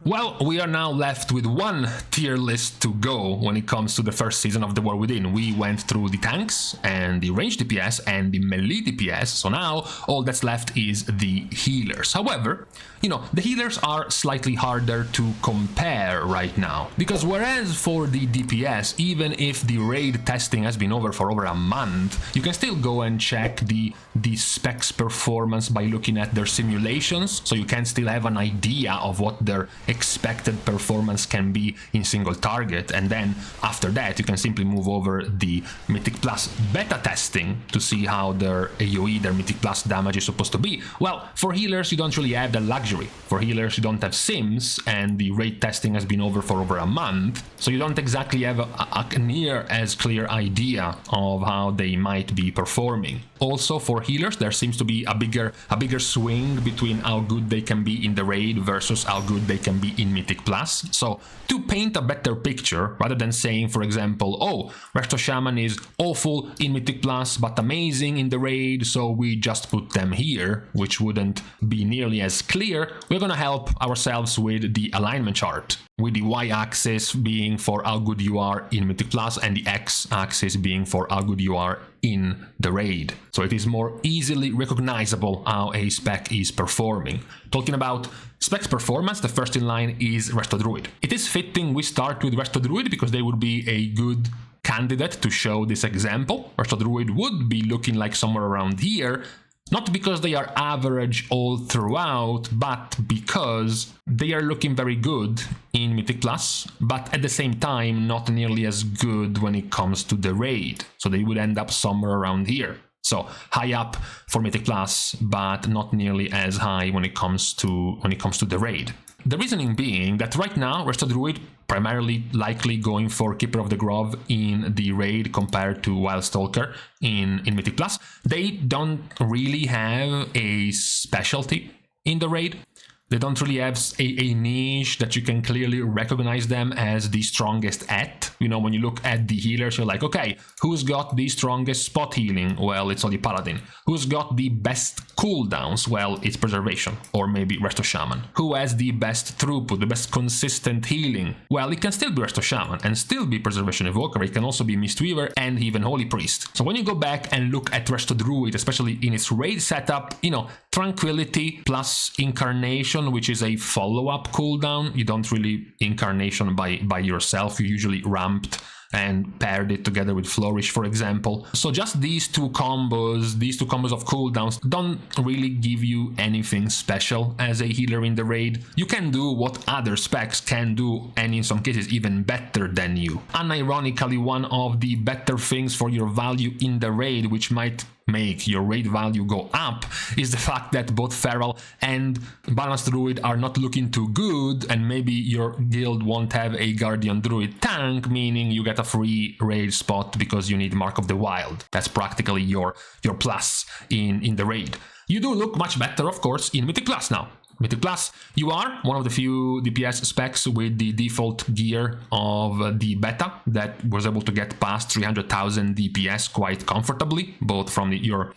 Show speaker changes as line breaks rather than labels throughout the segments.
Well, we are now left with one tier list to go when it comes to the first season of The War Within. We went through the tanks and the ranged DPS and the melee DPS, so now all that's left is the healers. However, the healers are slightly harder to compare right now, because whereas for the DPS, even if the raid testing has been over for over a month, you can still go and check the specs performance by looking at their simulations, so you can still have an idea of what their expected performance can be in single target, and then after that you can simply move over the Mythic Plus beta testing to see how their AoE, their Mythic Plus damage is supposed to be. Well, for healers you don't really have the luxury. For healers you don't have sims, and the raid testing has been over for over a month, so you don't exactly have a near as clear idea of how they might be performing. Also, for healers there seems to be a bigger swing between how good they can be in the raid versus how good they can be in Mythic Plus. So to paint a better picture, rather than saying, for example, oh, Resto Shaman is awful in Mythic Plus but amazing in the raid, so we just put them here, which wouldn't be nearly as clear, we're gonna help ourselves with the alignment chart, with the y-axis being for how good you are in Mythic Plus and the x-axis being for how good you are in the raid. So it is more easily recognizable how a spec is performing. Talking about specs performance, the first in line is Resto Druid. It is fitting we start with Resto Druid because they would be a good candidate to show this example. Resto Druid would be looking like somewhere around here, not because they are average all throughout, but because they are looking very good in Mythic Plus, but at the same time not nearly as good when it comes to the raid. So they would end up somewhere around here. So high up for Mythic Plus, but not nearly as high when it comes to the raid. The reasoning being that right now Resto Druid primarily likely going for Keeper of the Grove in the raid compared to Wild Stalker in Mythic Plus. They don't really have a specialty in the raid. They don't really have a niche that you can clearly recognize them as the strongest at. When you look at the healers, you're like, okay, who's got the strongest spot healing? Well, it's only Paladin. Who's got the best cooldowns? Well, it's Preservation, or maybe Resto Shaman. Who has the best throughput, the best consistent healing? Well, it can still be Resto Shaman and still be Preservation Evoker. It can also be Mistweaver and even Holy Priest. So when you go back and look at Resto Druid, especially in its raid setup, Tranquility plus Incarnation, which is a follow-up cooldown. You don't really Incarnation by yourself. You usually ramped and paired it together with Flourish, for example. So just these two combos of cooldowns don't really give you anything special as a healer in the raid. You can do what other specs can do, and in some cases even better than you. Unironically, one of the better things for your value in the raid, which might make your raid value go up, is the fact that both Feral and Balanced Druid are not looking too good, and maybe your guild won't have a Guardian Druid tank, meaning you get a free raid spot because you need Mark of the Wild. That's practically your plus in the raid. You do look much better, of course, in Mythic Plus now. Mythic Plus, you are one of the few DPS specs with the default gear of the beta that was able to get past 300,000 DPS quite comfortably, both from your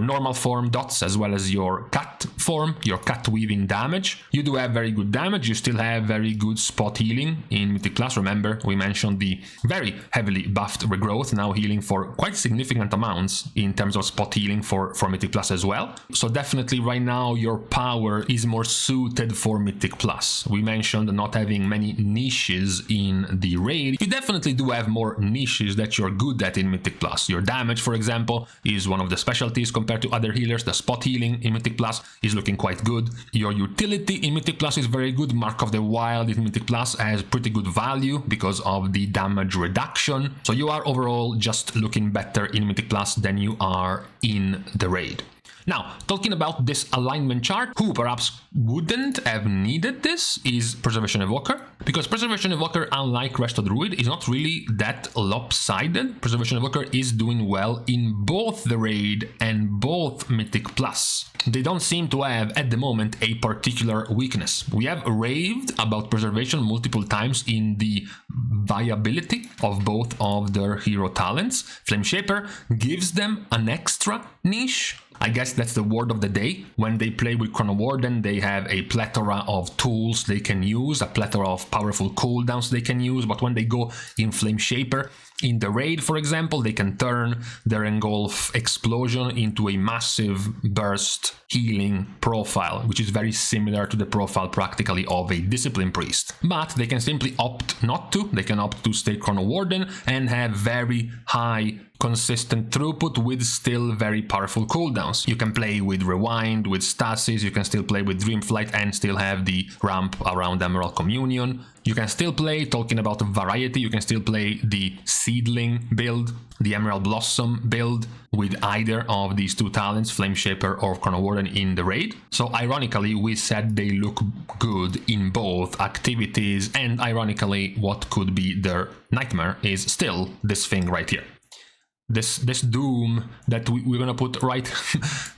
normal form dots as well as your cut form, your cut weaving damage. You do have very good damage. You still have very good spot healing in Mythic Plus. Remember, we mentioned the very heavily buffed regrowth, now healing for quite significant amounts in terms of spot healing for Mythic Plus as well. So definitely right now your power is more suited for Mythic Plus. We mentioned not having many niches in the raid. You definitely do have more niches that you're good at in Mythic Plus. Your damage, for example, is one of the specialties compared to other healers. The spot healing in Mythic Plus is looking quite good. Your utility in Mythic Plus is very good. Mark of the Wild in Mythic Plus has pretty good value because of the damage reduction. So you are overall just looking better in Mythic Plus than you are in the raid. Now, talking about this alignment chart, who perhaps wouldn't have needed this is Preservation Evoker, because Preservation Evoker, unlike Resto Druid, is not really that lopsided. Preservation Evoker is doing well in both the Raid and both Mythic Plus. They don't seem to have, at the moment, a particular weakness. We have raved about Preservation multiple times in the viability of both of their hero talents. Flame Shaper gives them an extra niche. I guess that's the word of the day. When they play with Chrono Warden, they have a plethora of tools they can use, a plethora of powerful cooldowns they can use, but when they go in Flame Shaper, in the Raid, for example, they can turn their Engulf Explosion into a massive burst healing profile, which is very similar to the profile practically of a Discipline Priest. But they can simply opt not to. They can opt to stay Chrono Warden and have very high consistent throughput with still very powerful cooldowns. You can play with Rewind, with Stasis, you can still play with Dreamflight and still have the ramp around Emerald Communion. You can still play, talking about variety, you can still play the Seedling build, the Emerald Blossom build with either of these two talents, Flame Shaper or Chrono Warden, in the Raid. So ironically, we said they look good in both activities, and ironically, what could be their nightmare is still this thing right here. This doom that we're gonna put right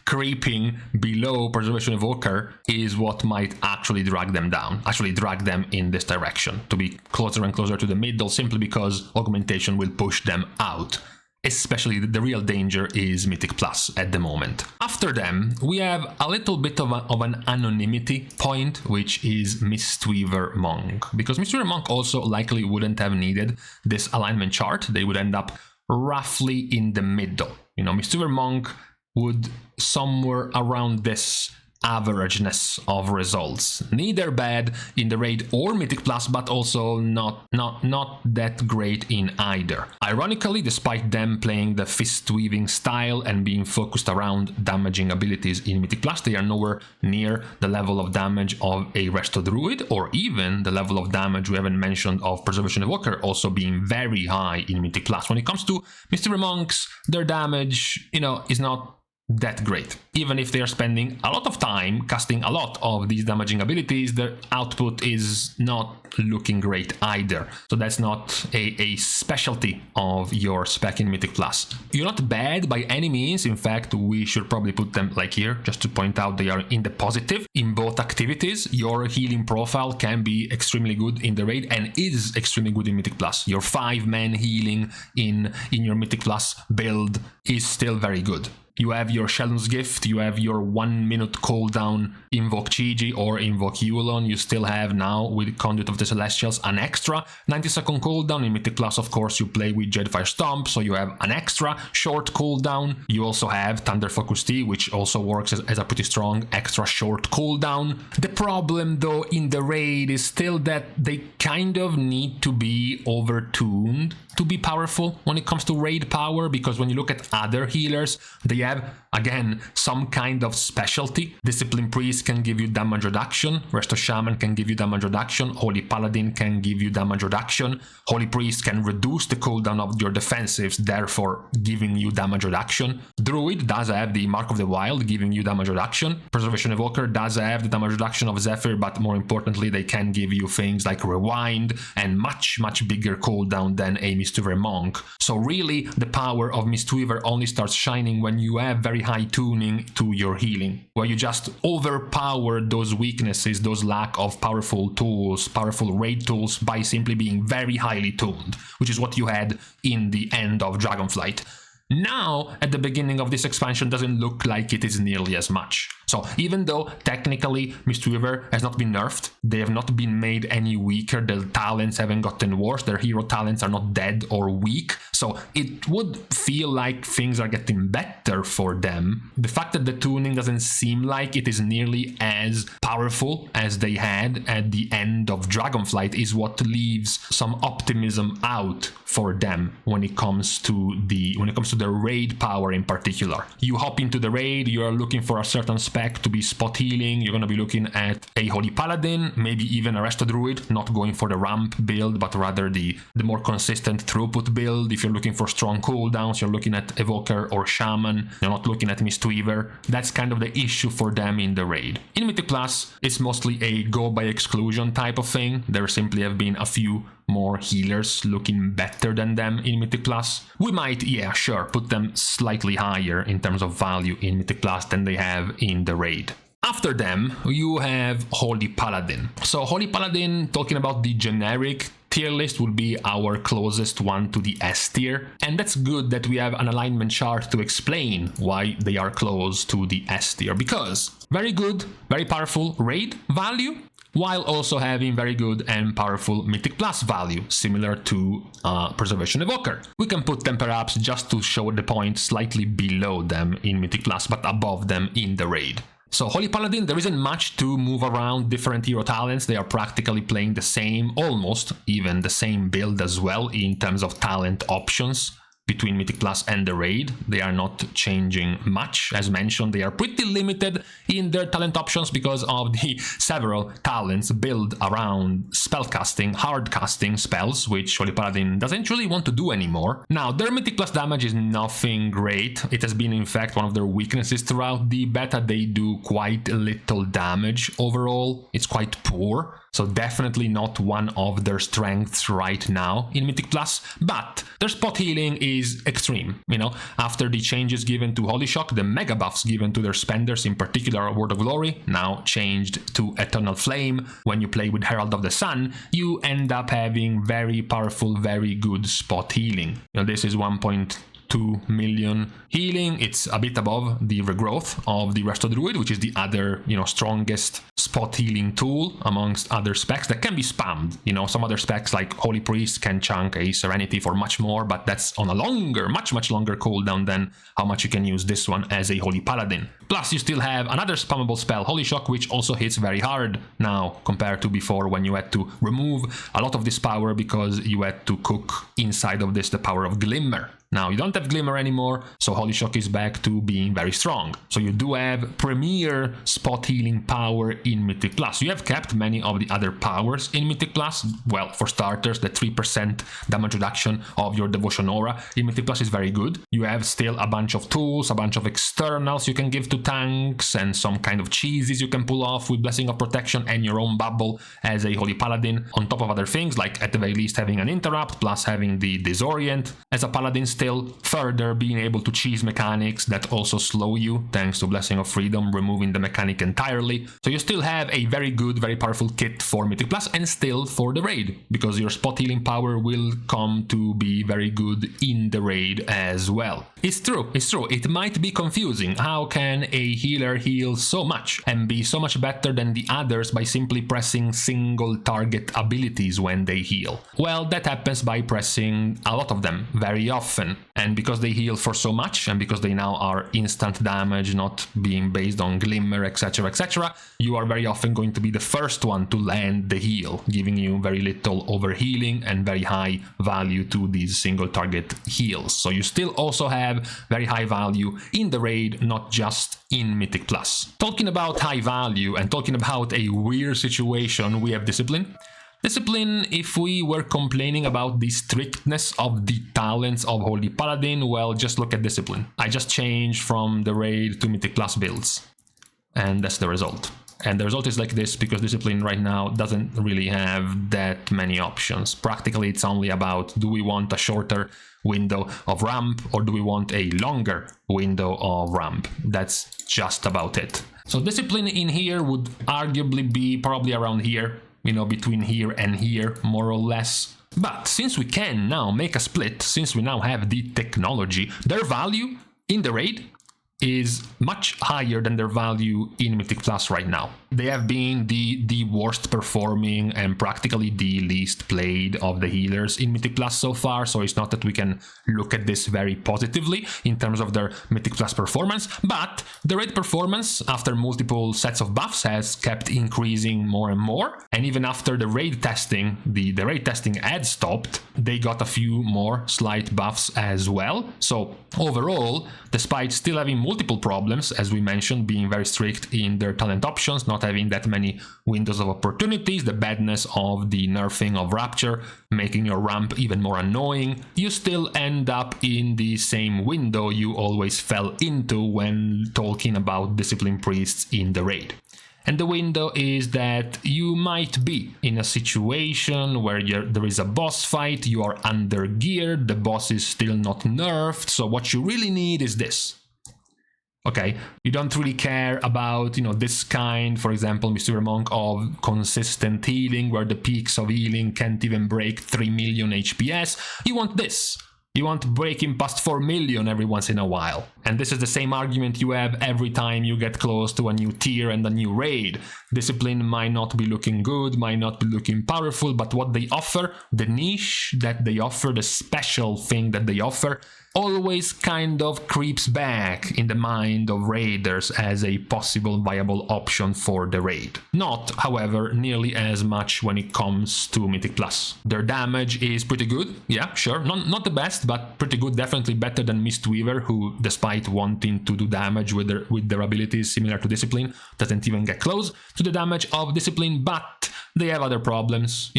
creeping below Preservation Evoker is what might actually drag them down, actually drag them in this direction, to be closer and closer to the middle, simply because Augmentation will push them out. Especially the real danger is Mythic Plus at the moment. After them, we have a little bit of an anonymity point, which is Mistweaver Monk. Because Mistweaver Monk also likely wouldn't have needed this alignment chart. They would end up roughly in the middle. You know, Mistweaver Monk would somewhere around this averageness of results. Neither bad in the Raid or Mythic Plus, but also not that great in either. Ironically, despite them playing the fist weaving style and being focused around damaging abilities in Mythic Plus, they are nowhere near the level of damage of a Resto Druid, or even the level of damage we haven't mentioned of Preservation Evoker also being very high in Mythic Plus. When it comes to Mistweaver Monks, their damage, you know, is not that great. Even if they are spending a lot of time casting a lot of these damaging abilities, their output is not looking great either. So that's not a specialty of your spec in Mythic Plus. You're not bad by any means. In fact, we should probably put them like here, just to point out they are in the positive in both activities. Your healing profile can be extremely good in the Raid and is extremely good in Mythic Plus. Your 5-man healing in your Mythic Plus build is still very good. You have your Sheldon's Gift, you have your 1-minute cooldown Invoke Chi-Ji or Invoke Yulon. You still have now, with Conduit of the Celestials, an extra 90-second cooldown. In Mythic Plus, of course, you play with Jadefire Stomp, so you have an extra short cooldown. You also have Thunder Focus Tea, which also works as a pretty strong extra short cooldown. The problem, though, in the Raid is still that they kind of need to be overtuned to be powerful when it comes to Raid power, because when you look at other healers, they have, again, some kind of specialty. Discipline Priest can give you damage reduction, Resto Shaman can give you damage reduction, Holy Paladin can give you damage reduction, Holy Priest can reduce the cooldown of your defensives, therefore giving you damage reduction. Druid does have the Mark of the Wild, giving you damage reduction. Preservation Evoker does have the damage reduction of Zephyr, but more importantly, they can give you things like Rewind and much bigger cooldown than a Mistweaver Monk. So really, the power of Mistweaver only starts shining when you have very high tuning to your healing, where you just overpower those weaknesses, those lack of powerful tools, powerful Raid tools, by simply being very highly tuned, which is what you had in the end of Dragonflight. Now, at the beginning of this expansion, doesn't look like it is nearly as much. So even though technically Mistweaver has not been nerfed, they have not been made any weaker, their talents haven't gotten worse, their hero talents are not dead or weak, so it would feel like things are getting better for them. The fact that the tuning doesn't seem like it is nearly as powerful as they had at the end of Dragonflight is what leaves some optimism out for them when it comes to the the raid power in particular. You hop into the raid, you are looking for a certain spec to be spot healing, you're going to be looking at a Holy Paladin, maybe even a Resto Druid, not going for the ramp build, but rather the more consistent throughput build. If you're looking for strong cooldowns, you're looking at Evoker or Shaman, you're not looking at Mistweaver. That's kind of the issue for them in the raid. In Mythic Plus, it's mostly a go by exclusion type of thing. There simply have been a few more healers looking better than them in Mythic Plus. We might, yeah, sure, put them slightly higher in terms of value in Mythic Plus than they have in the raid. After them, you have Holy Paladin. So Holy Paladin, talking about the generic tier list, would be our closest one to the S tier. And that's good that we have an alignment chart to explain why they are close to the S tier, because very good, very powerful raid value, while also having very good and powerful Mythic Plus value, similar to Preservation Evoker. We can put them perhaps, just to show the point, slightly below them in Mythic Plus, but above them in the raid. So Holy Paladin, there isn't much to move around different hero talents. They are practically playing the same, almost even the same build as well in terms of talent options between Mythic Plus and the raid. They are not changing much. As mentioned, they are pretty limited in their talent options because of the several talents built around spellcasting, hard casting spells, which Holy Paladin doesn't really want to do anymore. Now, their Mythic Plus damage is nothing great. It has been, in fact, one of their weaknesses throughout the beta. They do quite little damage overall. It's quite poor. So definitely not one of their strengths right now in Mythic Plus, but their spot healing is extreme. You know, after the changes given to Holy Shock, the mega buffs given to their spenders, in particular Word of Glory, now changed to Eternal Flame. When you play with Herald of the Sun, you end up having very powerful, very good spot healing. You know, this is 1.2 million healing. It's a bit above the regrowth of the Resto Druid, which is the other, strongest spot healing tool amongst other specs that can be spammed. Some other specs like Holy Priest can chunk a Serenity for much more, but that's on a longer, much longer cooldown than how much you can use this one as a Holy Paladin. Plus, you still have another spammable spell, Holy Shock, which also hits very hard now compared to before, when you had to remove a lot of this power because you had to cook inside of this the power of Glimmer. Now, you don't have Glimmer anymore, so Holy Shock is back to being very strong. So you do have premier spot healing power in Mythic Plus. You have kept many of the other powers in Mythic Plus. Well, for starters, the 3% damage reduction of your Devotion Aura in Mythic Plus is very good. You have still a bunch of tools, a bunch of externals you can give to tanks, and some kind of cheeses you can pull off with Blessing of Protection and your own bubble as a Holy Paladin, on top of other things, like at the very least having an Interrupt, plus having the Disorient as a Paladin, still further being able to cheese mechanics that also slow you, thanks to Blessing of Freedom, removing the mechanic entirely. So you still have a very good, very powerful kit for Mythic Plus, and still for the raid, because your spot healing power will come to be very good in the raid as well. It's true, it might be confusing. How can a healer heal so much and be so much better than the others by simply pressing single target abilities when they heal? Well, that happens by pressing a lot of them very often. And because they heal for so much, and because they now are instant damage, not being based on Glimmer, etc., you are very often going to be the first one to land the heal, giving you very little overhealing and very high value to these single target heals. So you still also have very high value in the raid, not just in Mythic Plus. Talking about high value and talking about a weird situation, we have Discipline. Discipline, if we were complaining about the strictness of the talents of Holy Paladin, well, just look at Discipline. I just changed from the raid to Mythic Plus builds, and that's the result. And the result is like this because Discipline right now doesn't really have that many options. Practically, it's only about, do we want a shorter window of ramp or do we want a longer window of ramp? That's just about it. So Discipline in here would arguably be probably around here, between here and here, more or less. But since we can now make a split, since we now have the technology, their value in the raid is much higher than their value in Mythic Plus right now. They have been the worst performing and practically the least played of the healers in Mythic Plus so far, so it's not that we can look at this very positively in terms of their Mythic Plus performance, but the raid performance after multiple sets of buffs has kept increasing more and more, and even after the raid testing, the raid testing had stopped, they got a few more slight buffs as well. So overall, despite still having multiple problems, as we mentioned, being very strict in their talent options, not having that many windows of opportunities, the badness of the nerfing of Rapture, making your ramp even more annoying, you still end up in the same window you always fell into when talking about Discipline Priests in the raid. And the window is that you might be in a situation where there is a boss fight, you are under geared, the boss is still not nerfed, so what you really need is this. Okay, you don't really care about, this kind, for example, Mistweaver Monk, of consistent healing, where the peaks of healing can't even break 3 million HPS. You want this. You want breaking past 4 million every once in a while. And this is the same argument you have every time you get close to a new tier and a new raid. Discipline might not be looking good, might not be looking powerful, but what they offer, the niche that they offer, the special thing that they offer, always kind of creeps back in the mind of raiders as a possible viable option for the raid. Not, however, nearly as much when it comes to Mythic Plus. Their damage is pretty good, yeah, sure, not the best, but pretty good, definitely better than Mistweaver, who, despite wanting to do damage with their abilities similar to Discipline, doesn't even get close to the damage of Discipline, but they have other problems,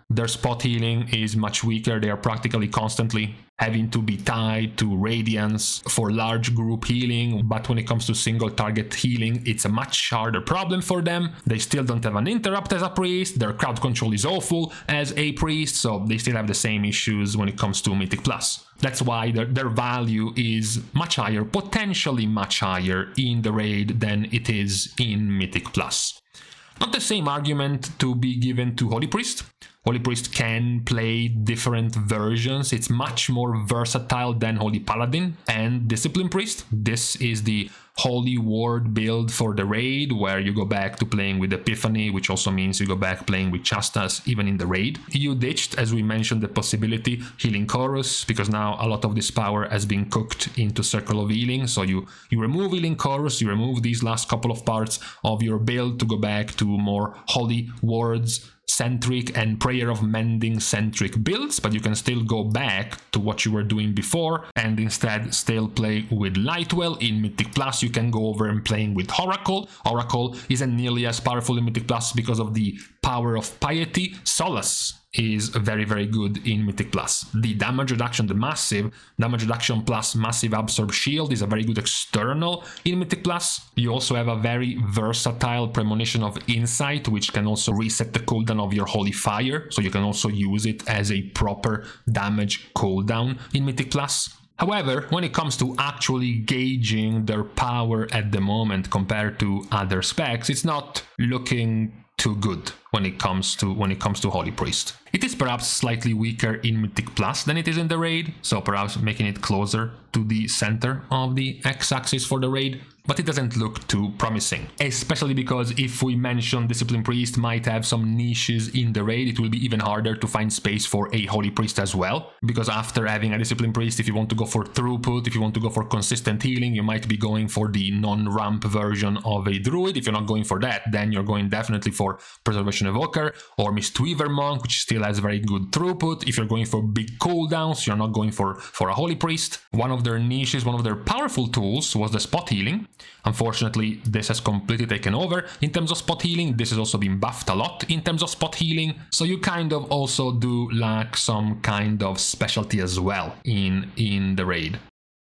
their spot healing is much weaker, they are practically constantly having to be tied to Radiance for large group healing, but when it comes to single target healing, it's a much harder problem for them. They still don't have an interrupt as a priest, their crowd control is awful as a priest, so they still have the same issues when it comes to Mythic Plus. That's why their value is much higher, potentially much higher in the raid than it is in Mythic Plus. Not the same argument to be given to Holy Priest. Holy Priest can play different versions. It's much more versatile than Holy Paladin and Discipline Priest. This is the Holy Ward build for the raid, where you go back to playing with Epiphany, which also means you go back playing with Chastas even in the raid. You ditched, as we mentioned, the possibility Healing Chorus, because now a lot of this power has been cooked into Circle of Healing, so you remove Healing Chorus, you remove these last couple of parts of your build to go back to more Holy Wards centric and Prayer of Mending centric builds, but you can still go back to what you were doing before and instead still play with Lightwell. In Mythic Plus you can go over and playing with Oracle. Oracle isn't nearly as powerful in Mythic Plus because of the power of Piety. Solace is very, very good in Mythic Plus. The damage reduction, the massive damage reduction plus massive absorb shield is a very good external in Mythic Plus. You also have a very versatile Premonition of Insight, which can also reset the cooldown of your Holy Fire, so you can also use it as a proper damage cooldown in Mythic Plus. However, when it comes to actually gauging their power at the moment compared to other specs, it's not looking too good when it comes to Holy Priest. It is perhaps slightly weaker in Mythic Plus than it is in the raid, so perhaps making it closer to the center of the x-axis for the raid, but it doesn't look too promising. Especially because if we mention Discipline Priest might have some niches in the raid, it will be even harder to find space for a Holy Priest as well, because after having a Discipline Priest, if you want to go for throughput, if you want to go for consistent healing, you might be going for the non-ramp version of a Druid. If you're not going for that, then you're going definitely for Preservation Evoker or Mistweaver Monk, which still has very good throughput. If you're going for big cooldowns, you're not going for a Holy Priest. One of their niches, one of their powerful tools was the spot healing. Unfortunately, this has completely taken over in terms of spot healing. This has also been buffed a lot in terms of spot healing, so you kind of also do lack some kind of specialty as well in the raid.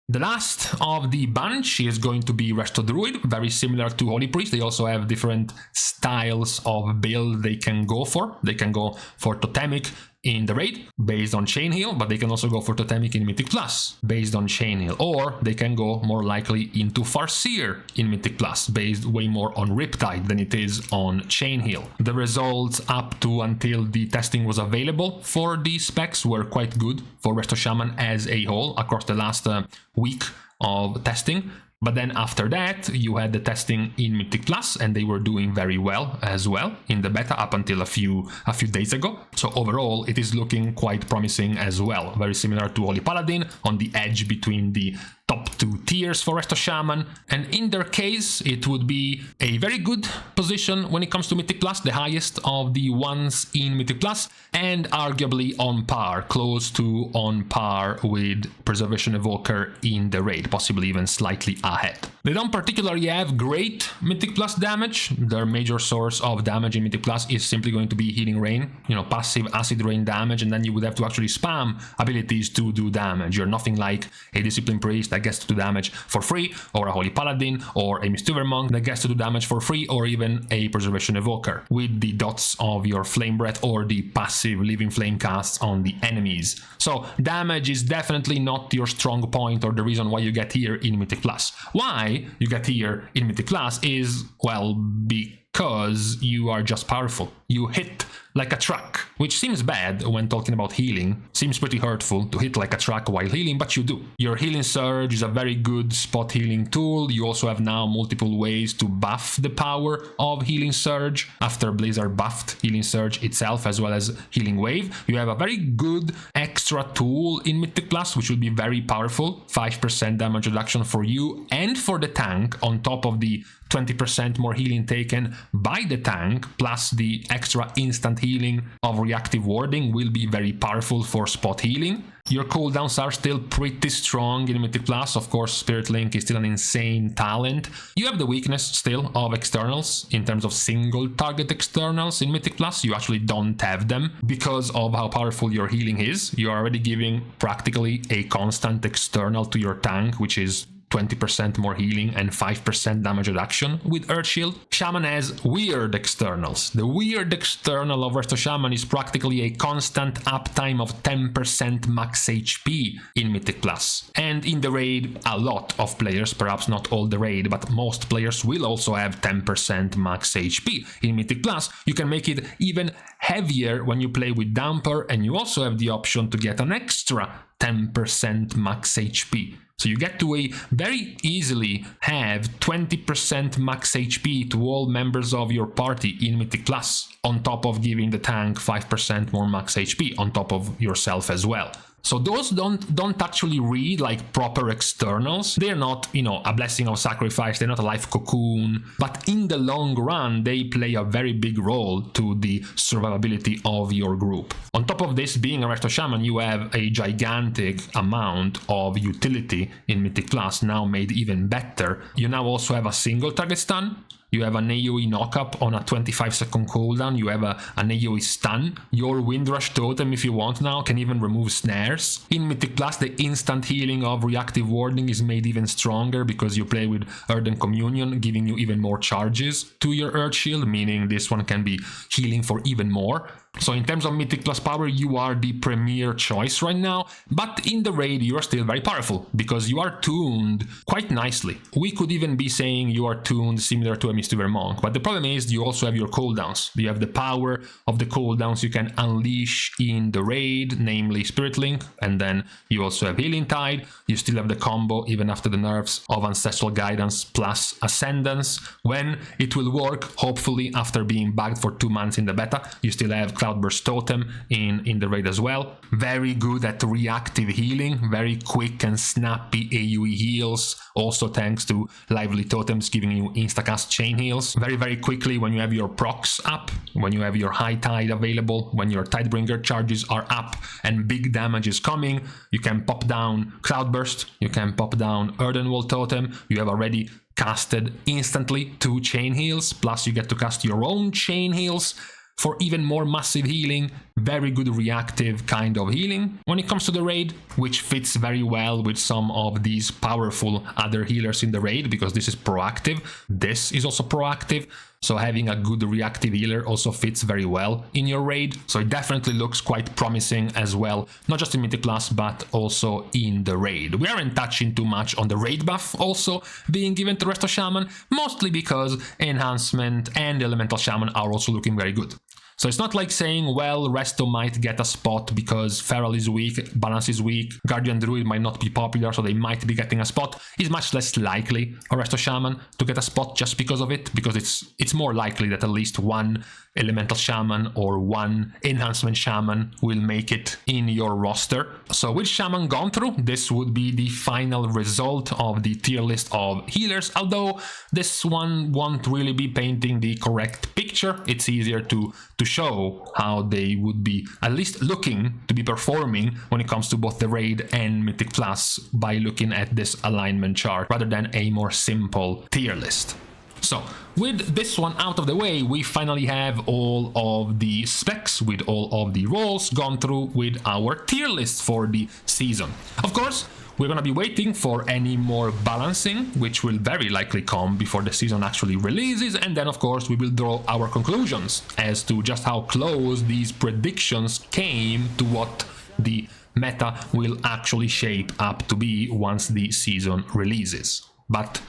The last of the bunch is going to be Resto Druid, very similar to Holy Priest. They also have different styles of build they can go for. They can go for Totemic in the raid, based on Chain Heal, but they can also go for Totemic in Mythic Plus, based on Chain Heal, or they can go more likely into Farseer in Mythic Plus, based way more on Riptide than it is on Chain Heal. The results up to until the testing was available for these specs were quite good for Resto Shaman as a whole across the last week of testing. But then after that, you had the testing in Mythic Plus, and they were doing very well as well in the beta up until a few days ago. So overall, it is looking quite promising as well. Very similar to Holy Paladin, on the edge between the top 2 tiers for Resto Shaman, and in their case it would be a very good position when it comes to Mythic Plus, the highest of the ones in Mythic Plus, and arguably on par, close to on par with Preservation Evoker in the raid, possibly even slightly ahead. They don't particularly have great Mythic Plus damage. Their major source of damage in Mythic Plus is simply going to be Healing Rain, you know, passive acid rain damage, and then you would have to actually spam abilities to do damage. You're nothing like a Discipline Priest that gets to do damage for free, or a Holy Paladin, or a Mistweaver Monk that gets to do damage for free, or even a Preservation Evoker with the dots of your Flame Breath or the passive Living Flame casts on the enemies. So damage is definitely not your strong point or the reason why you get here in Mythic Plus. Why you get here in Mythic Plus is, well, because you are just powerful. You hit like a truck, which seems bad when talking about healing. Seems pretty hurtful to hit like a truck while healing, but you do. Your Healing Surge is a very good spot healing tool. You also have now multiple ways to buff the power of Healing Surge. After Blizzard buffed Healing Surge itself as well as Healing Wave, you have a very good extra tool in Mythic Plus, which will be very powerful. 5% damage reduction for you and for the tank, on top of the 20% more healing taken by the tank, plus the extra instant healing of reactive warding will be very powerful for spot healing. Your cooldowns are still pretty strong in Mythic Plus. Of course, Spirit Link is still an insane talent. You have the weakness still of externals. In terms of single target externals in Mythic Plus, you actually don't have them because of how powerful your healing is. You're already giving practically a constant external to your tank, which is 20% more healing and 5% damage reduction with Earth Shield. Shaman has weird externals. The weird external of Resto Shaman is practically a constant uptime of 10% max HP in Mythic Plus. And in the raid, a lot of players, perhaps not all the raid, but most players will also have 10% max HP. In Mythic Plus, you can make it even heavier when you play with Damper, and you also have the option to get an extra 10% max HP. So you get to very easily have 20% max HP to all members of your party in Mythic Plus, on top of giving the tank 5% more max HP on top of yourself as well. So those don't actually read like proper externals. They're not, you know, a blessing of sacrifice, they're not a life cocoon, but in the long run, they play a very big role to the survivability of your group. On top of this, being a Resto Shaman, you have a gigantic amount of utility in Mythic Plus, now made even better. You now also have a single target stun. You have an AoE knockup on a 25-second cooldown. You have an AoE stun. Your Windrush totem, if you want now, can even remove snares. In Mythic Plus, the instant healing of reactive warding is made even stronger because you play with Earthen Communion, giving you even more charges to your Earth Shield, meaning this one can be healing for even more. So in terms of Mythic Plus power, you are the premier choice right now, but in the raid you are still very powerful because you are tuned quite nicely. We could even be saying you are tuned similar to a Mistweaver Monk, but the problem is you also have your cooldowns. You have the power of the cooldowns you can unleash in the raid, namely Spirit Link, and then you also have Healing Tide. You still have the combo, even after the nerfs, of Ancestral Guidance plus Ascendance. When it will work, hopefully after being bugged for 2 months in the beta, you still have Cloudburst Totem in the raid as well. Very good at reactive healing, very quick and snappy AoE heals, also thanks to Lively Totems giving you instacast chain heals. Very quickly when you have your procs up, when you have your High Tide available, when your Tidebringer charges are up and big damage is coming, you can pop down Cloudburst, you can pop down Earthenwall Totem, you have already casted instantly 2 chain heals, plus you get to cast your own chain heals for even more massive healing. Very good reactive kind of healing when it comes to the raid, which fits very well with some of these powerful other healers in the raid, because this is proactive, this is also proactive. So having a good reactive healer also fits very well in your raid. So it definitely looks quite promising as well, not just in Mythic Plus, but also in the raid. We aren't touching too much on the raid buff also being given to Resto Shaman, mostly because Enhancement and Elemental Shaman are also looking very good. So it's not like saying, well, Resto might get a spot because Feral is weak, Balance is weak, Guardian Druid might not be popular, so they might be getting a spot. It's much less likely for Resto Shaman to get a spot just because of it, because it's more likely that at least one Elemental Shaman or one Enhancement Shaman will make it in your roster. So with Shaman gone through, this would be the final result of the tier list of healers, although this one won't really be painting the correct picture. It's easier to show how they would be at least looking to be performing when it comes to both the Raid and Mythic Plus by looking at this alignment chart rather than a more simple tier list. So with this one out of the way, we finally have all of the specs with all of the roles gone through with our tier list for the season. Of course, we're going to be waiting for any more balancing, which will very likely come before the season actually releases, and then of course we will draw our conclusions as to just how close these predictions came to what the meta will actually shape up to be once the season releases. But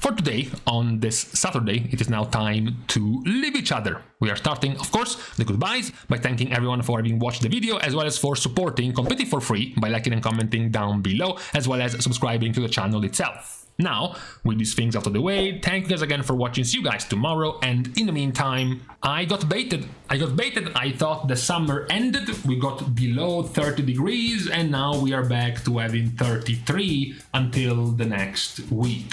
for today, on this Saturday, it is now time to leave each other. We are starting, of course, the goodbyes by thanking everyone for having watched the video, as well as for supporting completely for free by liking and commenting down below, as well as subscribing to the channel itself. Now, with these things out of the way, thank you guys again for watching. See you guys tomorrow, and in the meantime, I got baited. I thought the summer ended, we got below 30 degrees, and now we are back to having 33 until the next week.